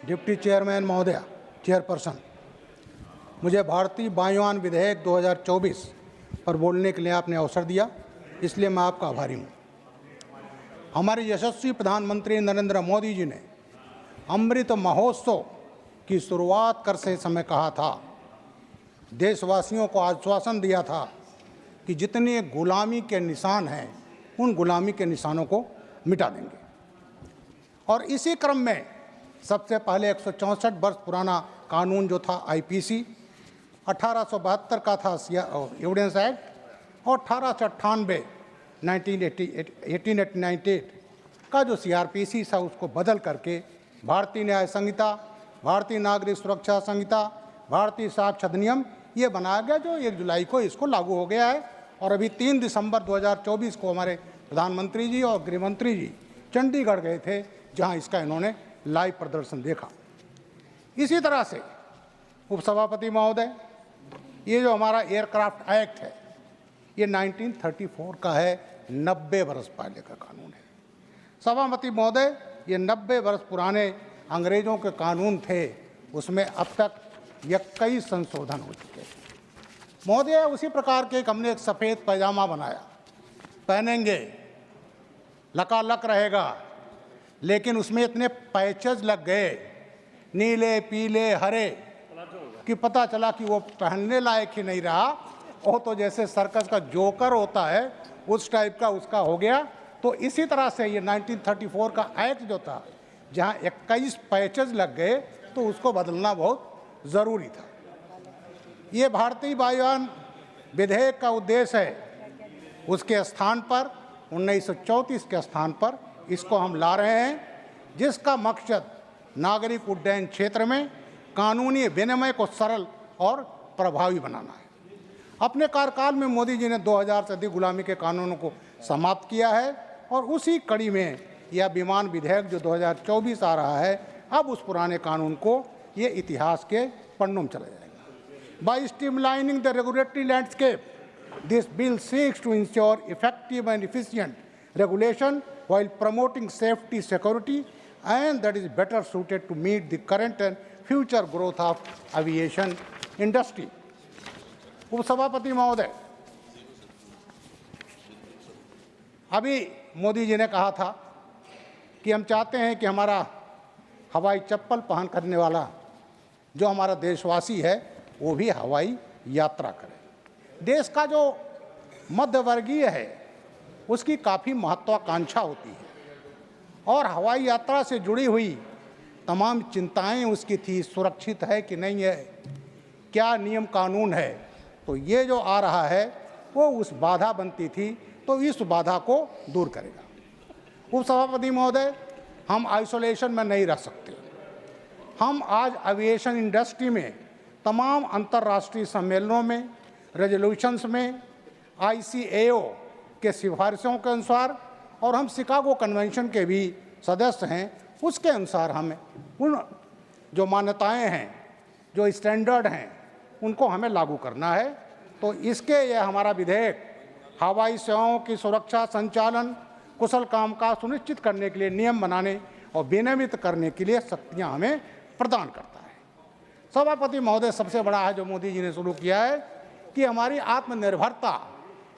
Deputy chairman महोदय, chairperson, मुझे भारतीय वायुयान विधेयक 2024 पर बोलने के लिए आपने अवसर दिया, इसलिए मैं आपका आभारी हूँ। हमारे यशस्वी प्रधानमंत्री नरेंद्र मोदी जी ने अमृत महोत्सव की शुरुआत करते समय कहा था, देशवासियों को आश्वासन दिया था कि जितने गुलामी के निशान हैं उन गुलामी के निशानों को मिटा देंगे। और इसी क्रम में सबसे पहले 164 वर्ष पुराना कानून जो था आईपीसी, 1872 का था एविडेंस एक्ट, और 1898 1898 का जो सीआरपीसी था उसको बदल करके भारतीय न्याय संहिता, भारतीय नागरिक सुरक्षा संहिता, भारतीय साक्ष्य अधिनियम ये बनाया गया, जो 1 जुलाई को इसको लागू हो गया है। और अभी 3 दिसंबर 2024 को हमारे प्रधानमंत्री जी और गृहमंत्री जी चंडीगढ़ गए थे, जहां इसका इन्होंने लाइव प्रदर्शन देखा। इसी तरह से उपसभापति महोदय, ये जो हमारा एयरक्राफ्ट एक्ट है ये 1934 का है, 90 वर्ष पहले का कानून है। सभापति महोदय, ये 90 वर्ष पुराने अंग्रेजों के कानून थे, उसमें अब तक 21 संशोधन हो चुके हैं। महोदय, उसी प्रकार के हमने एक सफ़ेद पैजामा बनाया, पहनेंगे, लकालक रहेगा, लेकिन उसमें इतने पैचेज लग गए, नीले पीले हरे, कि पता चला कि वो पहनने लायक ही नहीं रहा। वो तो जैसे सर्कस का जोकर होता है उस टाइप का उसका हो गया। तो इसी तरह से ये 1934 का एक्ट जो था, जहाँ 21 पैचेज लग गए, तो उसको बदलना बहुत ज़रूरी था। ये भारतीय वायुयान विधेयक का उद्देश्य है, उसके स्थान पर 1934 के स्थान पर इसको हम ला रहे हैं, जिसका मकसद नागरिक उड्डयन क्षेत्र में कानूनी विनिमय को सरल और प्रभावी बनाना है। अपने कार्यकाल में मोदी जी ने 2000 से अधिक गुलामी के कानूनों को समाप्त किया है, और उसी कड़ी में यह विमान विधेयक जो 2024 आ रहा है, अब उस पुराने कानून को ये इतिहास के पन्नों में चला जाएगा। By streamlining the regulatory landscape, this bill seeks to ensure effective and efficient regulation while promoting safety, security, and that is better suited to meet the current and future growth of aviation industry. उपसभापति महोदय, अभी मोदी जी ने कहा था कि हम चाहते हैं कि हमारा हवाई चप्पल पहन करने वाला जो हमारा देशवासी है वो भी हवाई यात्रा करे। देश का जो मध्यवर्गीय है उसकी काफ़ी महत्वाकांक्षा होती है, और हवाई यात्रा से जुड़ी हुई तमाम चिंताएं उसकी थी, सुरक्षित है कि नहीं है, क्या नियम कानून है। तो ये जो आ रहा है वो उस बाधा बनती थी, तो इस बाधा को दूर करेगा। उपसभापति महोदय, हम आइसोलेशन में नहीं रह सकते। हम आज एविएशन इंडस्ट्री में तमाम अंतर्राष्ट्रीय सम्मेलनों में, रेजोल्यूशंस में, ICAO के सिफारिशों के अनुसार, और हम शिकागो कन्वेंशन के भी सदस्य हैं, उसके अनुसार हमें उन जो मान्यताएं हैं, जो स्टैंडर्ड हैं, उनको हमें लागू करना है। तो इसके ये हमारा विधेयक हवाई सेवाओं की सुरक्षा, संचालन, कुशल कामकाज सुनिश्चित करने के लिए नियम बनाने और विनियमित करने के लिए शक्तियाँ हमें प्रदान करता है। सभापति महोदय, सबसे बड़ा है जो मोदी जी ने शुरू किया है कि हमारी आत्मनिर्भरता,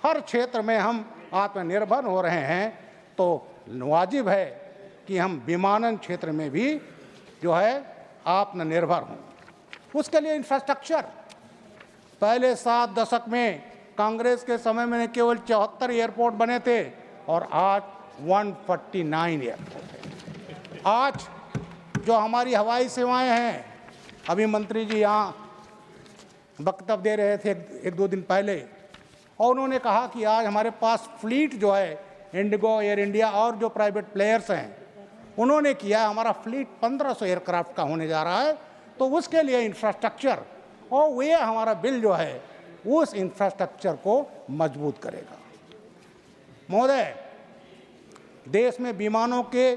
हर क्षेत्र में हम आत्मनिर्भर हो रहे हैं, तो वाजिब है कि हम विमानन क्षेत्र में भी जो है आत्मनिर्भर हों। उसके लिए इंफ्रास्ट्रक्चर, पहले 7 दशक में कांग्रेस के समय में केवल 74 एयरपोर्ट बने थे, और आज 149 एयरपोर्ट है। आज जो हमारी हवाई सेवाएं हैं, अभी मंत्री जी यहाँ वक्तव्य दे रहे थे 1-2 दिन पहले, और उन्होंने कहा कि आज हमारे पास फ्लीट जो है, इंडिगो, एयर इंडिया और जो प्राइवेट प्लेयर्स हैं उन्होंने किया, हमारा फ्लीट 1500 एयरक्राफ्ट का होने जा रहा है। तो उसके लिए इंफ्रास्ट्रक्चर, और वे हमारा बिल जो है उस इंफ्रास्ट्रक्चर को मजबूत करेगा। महोदय, देश में विमानों के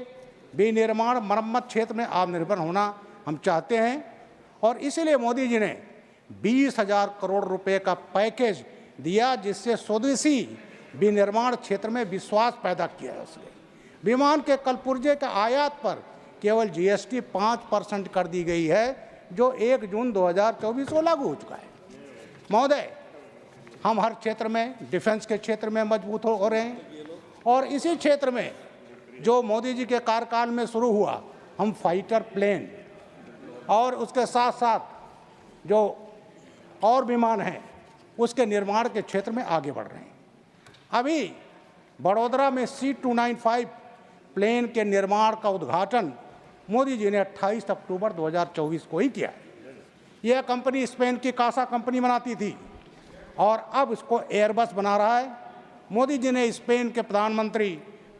विनिर्माण मरम्मत क्षेत्र में आत्मनिर्भर होना हम चाहते हैं, और इसीलिए मोदी जी ने 20,000 करोड़ रुपए का पैकेज दिया, जिससे स्वदेशी विनिर्माण क्षेत्र में विश्वास पैदा किया है। उसने विमान के कलपुर्जे के आयात पर केवल जीएसटी 5% कर दी गई है, जो 1 जून 2024 को लागू हो चुका है। महोदय, हम हर क्षेत्र में, डिफेंस के क्षेत्र में मजबूत हो रहे हैं, और इसी क्षेत्र में जो मोदी जी के कार्यकाल में शुरू हुआ, हम फाइटर प्लेन और उसके साथ साथ जो और विमान हैं उसके निर्माण के क्षेत्र में आगे बढ़ रहे हैं। अभी बड़ौदा में C295 प्लेन के निर्माण का उद्घाटन मोदी जी ने 28 अक्टूबर 2024 को ही किया। यह कंपनी स्पेन की कासा कंपनी बनाती थी और अब इसको एयरबस बना रहा है। मोदी जी ने स्पेन के प्रधानमंत्री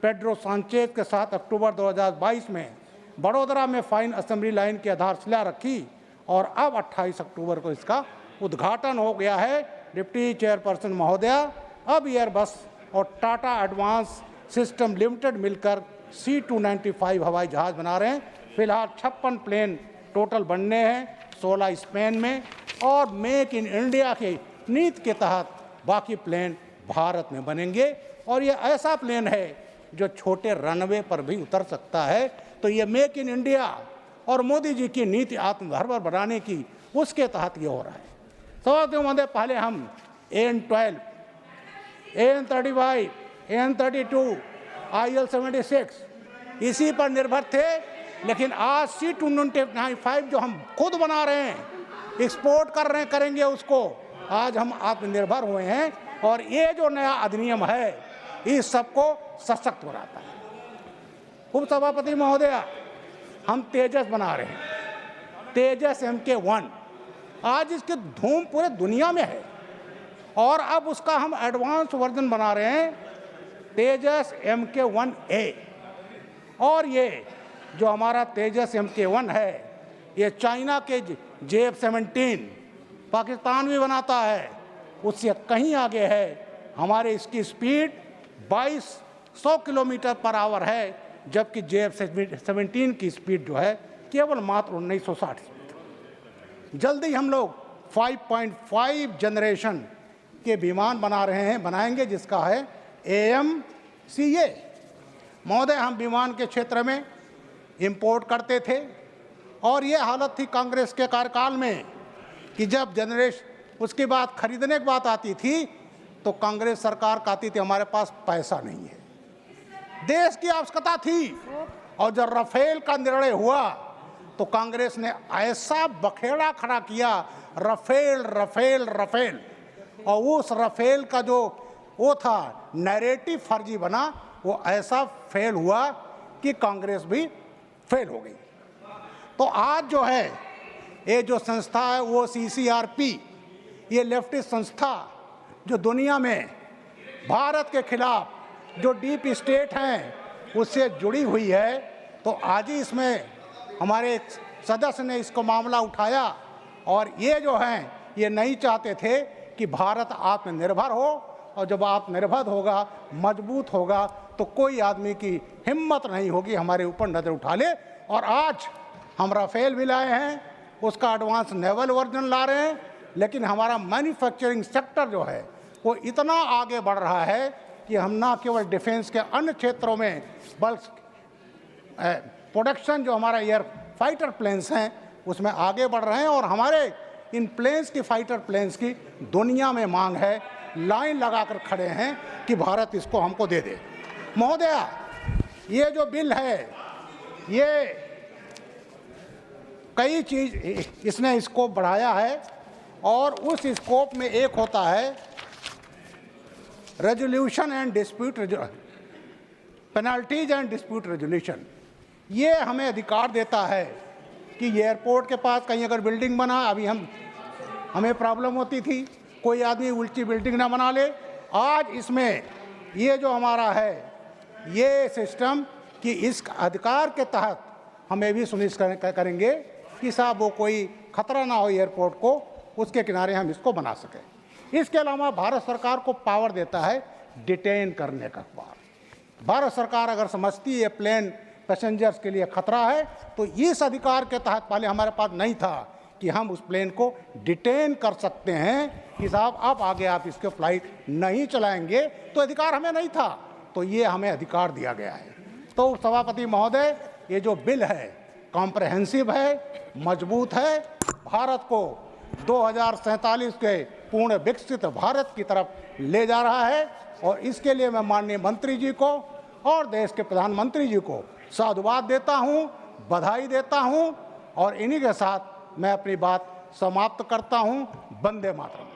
पेड्रो सांचेज के साथ अक्टूबर 2022 में बड़ौदा में फाइन असेंबली लाइन की आधारशिला रखी और अब 28 अक्टूबर को इसका उद्घाटन हो गया है। डिप्टी चेयरपर्सन महोदया, अब एयरबस और टाटा एडवांस सिस्टम लिमिटेड मिलकर C295 हवाई जहाज़ बना रहे हैं। फिलहाल 56 प्लेन टोटल बनने हैं, 16 स्पेन में, और मेक इन इंडिया के नीति के तहत बाकी प्लेन भारत में बनेंगे। और ये ऐसा प्लेन है जो छोटे रनवे पर भी उतर सकता है। तो ये मेक इन इंडिया और मोदी जी की नीति आत्मनिर्भर बनाने की, उसके तहत ये हो रहा है। तो महोदय, पहले हम AN-12, AN-35, AN-32, IL-76 इसी पर निर्भर थे, लेकिन आज C295 जो हम खुद बना रहे हैं, एक्सपोर्ट कर रहे हैं, करेंगे उसको, आज हम आत्मनिर्भर हुए हैं। और ये जो नया अधिनियम है, इस सबको सशक्त बनाता है। उपसभापति महोदया, हम तेजस बना रहे हैं, तेजस MK-1। आज इसकी धूम पूरे दुनिया में है, और अब उसका हम एडवांस वर्जन बना रहे हैं, तेजस MK-1A। और ये जो हमारा तेजस MK-1 है, ये चाइना के JF-17 पाकिस्तान भी बनाता है, उससे कहीं आगे है। हमारे इसकी स्पीड 2200 किलोमीटर पर आवर है, जबकि JF-17 की स्पीड जो है केवल मात्र 1960। जल्दी हम लोग 5.5 जनरेशन के विमान बना रहे हैं, बनाएंगे, जिसका है AMCA। महोदय, हम विमान के क्षेत्र में इंपोर्ट करते थे, और ये हालत थी कांग्रेस के कार्यकाल में कि जब उसके बाद खरीदने की बात आती थी तो कांग्रेस सरकार कहती थी हमारे पास पैसा नहीं है। देश की आवश्यकता थी, और जब राफेल का निर्णय हुआ तो कांग्रेस ने ऐसा बखेड़ा खड़ा किया, राफेल राफेल राफेल, और उस राफेल का जो वो था नैरेटिव फर्जी बना, वो ऐसा फेल हुआ कि कांग्रेस भी फेल हो गई। तो आज जो है ये जो संस्था है वो CCRP, ये लेफ्टिस्ट संस्था जो दुनिया में भारत के खिलाफ जो डीप स्टेट हैं उससे जुड़ी हुई है, तो आज ही इसमें हमारे एक सदस्य ने इसको मामला उठाया, और ये जो हैं ये नहीं चाहते थे कि भारत आत्मनिर्भर हो, और जब आत्मनिर्भर होगा, मजबूत होगा, तो कोई आदमी की हिम्मत नहीं होगी हमारे ऊपर नज़र उठा ले। और आज हम राफेल भी लाए हैं, उसका एडवांस नेवल वर्जन ला रहे हैं, लेकिन हमारा मैन्युफैक्चरिंग सेक्टर जो है वो इतना आगे बढ़ रहा है कि हम ना केवल डिफेंस के अन्य क्षेत्रों में, बल्कि प्रोडक्शन जो हमारा एयर फाइटर प्लेन्स हैं उसमें आगे बढ़ रहे हैं, और हमारे इन प्लेन्स की, फाइटर प्लेन्स की दुनिया में मांग है। लाइन लगाकर खड़े हैं कि भारत इसको हमको दे दे। महोदया, ये जो बिल है, ये कई चीज इसने स्कोप बढ़ाया है, और उस स्कोप में एक होता है resolution and dispute, penalties and dispute resolution. ये हमें अधिकार देता है कि एयरपोर्ट के पास कहीं अगर बिल्डिंग बना, अभी हमें प्रॉब्लम होती थी कोई आदमी उल्टी बिल्डिंग ना बना ले, आज इसमें ये जो हमारा है ये सिस्टम कि इस अधिकार के तहत हमें भी सुनिश्चित करेंगे कि साहब वो कोई खतरा ना हो एयरपोर्ट को, उसके किनारे हम इसको बना सकें। इसके अलावा भारत सरकार को पावर देता है डिटेन करने का पावर। भारत सरकार अगर समझती है प्लेन पैसेंजर्स के लिए खतरा है, तो इस अधिकार के तहत पहले हमारे पास नहीं था कि हम उस प्लेन को डिटेन कर सकते हैं कि साहब अब आगे आप इसके फ्लाइट नहीं चलाएंगे, तो अधिकार हमें नहीं था, तो ये हमें अधिकार दिया गया है। तो सभापति महोदय, ये जो बिल है कॉम्प्रहेंसिव है, मजबूत है, भारत को 2047 के पूर्ण विकसित भारत की तरफ ले जा रहा है। और इसके लिए मैं माननीय मंत्री जी को और देश के प्रधानमंत्री जी को साधुवाद देता हूं, बधाई देता हूं और इन्हीं के साथ मैं अपनी बात समाप्त करता हूं। वंदे मातरम।